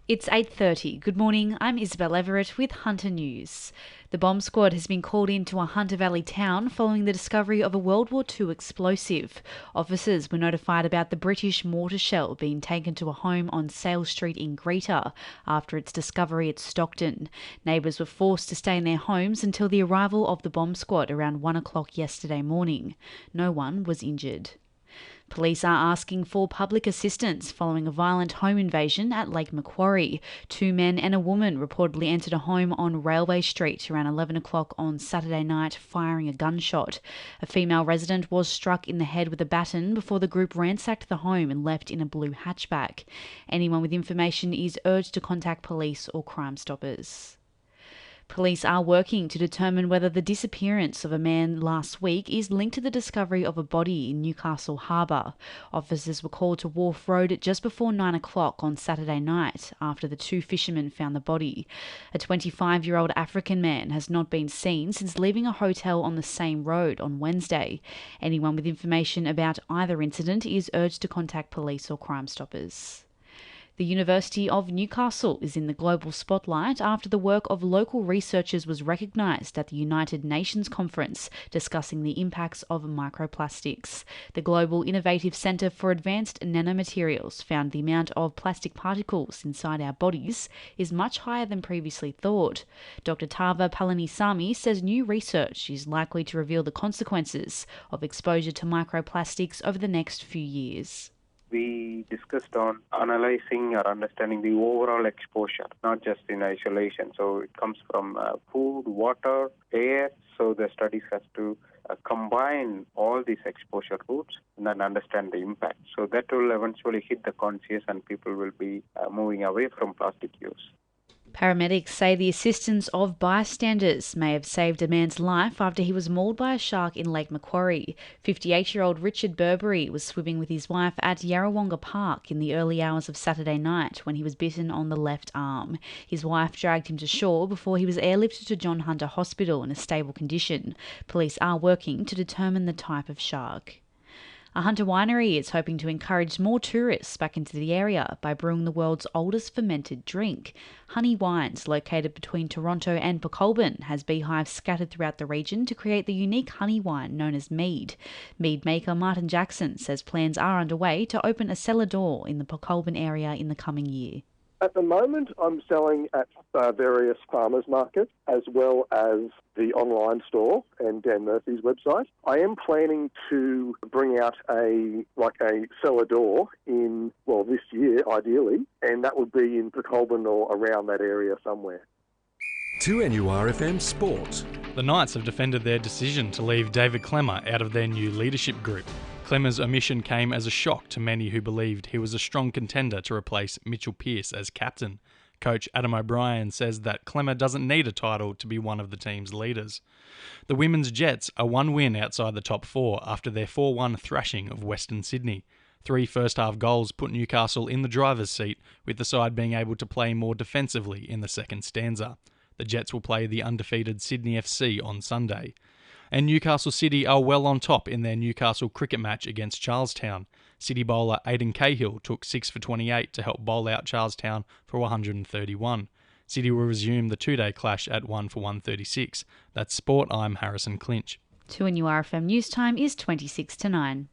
It's 8:30. Good morning, I'm Isabel Everett with Hunter News. The bomb squad has been called into a Hunter Valley town following the discovery of a World War II explosive. Officers were notified about the British mortar shell being taken to a home on Sale Street in Greater after its discovery at Stockton. Neighbours were forced to stay in their homes until the arrival of the bomb squad around 1 o'clock yesterday morning. No one was injured. Police are asking for public assistance following a violent home invasion at Lake Macquarie. 2 men and a woman reportedly entered a home on Railway Street around 11 o'clock on Saturday night, firing a gunshot. A female resident was struck in the head with a baton before the group ransacked the home and left in a blue hatchback. Anyone with information is urged to contact police or Crime Stoppers. Police are working to determine whether the disappearance of a man last week is linked to the discovery of a body in Newcastle Harbour. Officers were called to Wharf Road just before 9 o'clock on Saturday night after the 2 fishermen found the body. A 25-year-old African man has not been seen since leaving a hotel on the same road on Wednesday. Anyone with information about either incident is urged to contact police or Crime Stoppers. The University of Newcastle is in the global spotlight after the work of local researchers was recognised at the United Nations conference discussing the impacts of microplastics. The Global Innovative Centre for Advanced Nanomaterials found the amount of plastic particles inside our bodies is much higher than previously thought. Dr. Tava Palanisamy says new research is likely to reveal the consequences of exposure to microplastics over the next few years. We discussed on analyzing or understanding the overall exposure, not just in isolation. So it comes from food, water, air. So the studies have to combine all these exposure routes and then understand the impact. So that will eventually hit the conscious and people will be moving away from plastic use. Paramedics say the assistance of bystanders may have saved a man's life after he was mauled by a shark in Lake Macquarie. 58-year-old Richard Burberry was swimming with his wife at Yarrawonga Park in the early hours of Saturday night when he was bitten on the left arm. His wife dragged him to shore before he was airlifted to John Hunter Hospital in a stable condition. Police are working to determine the type of shark. A Hunter winery is hoping to encourage more tourists back into the area by brewing the world's oldest fermented drink. Honey Wines, located between Toronto and Port has beehives scattered throughout the region to create the unique honey wine known as mead. Mead maker Martin Jackson says plans are underway to open a cellar door in the Port area in the coming year. At the moment, I'm selling at various farmers markets as well as the online store and Dan Murphy's website. I am planning to bring out a cellar door in, this year, ideally, and that would be in Port or around that area somewhere. 2NURFM Sport. The Knights have defended their decision to leave David Klemmer out of their new leadership group. Klemmer's omission came as a shock to many who believed he was a strong contender to replace Mitchell Pearce as captain. Coach Adam O'Brien says that Klemmer doesn't need a title to be one of the team's leaders. The women's Jets are 1 win outside the top 4 after their 4-1 thrashing of Western Sydney. 3 first-half goals put Newcastle in the driver's seat, with the side being able to play more defensively in the second stanza. The Jets will play the undefeated Sydney FC on Sunday. And Newcastle City are well on top in their Newcastle cricket match against Charlestown. City bowler Aidan Cahill took 6 for 28 to help bowl out Charlestown for 131. City will resume the 2-day clash at 1 for 136. That's Sport, I'm Harison Clinch. 2NURFM News Time is 26 to 9.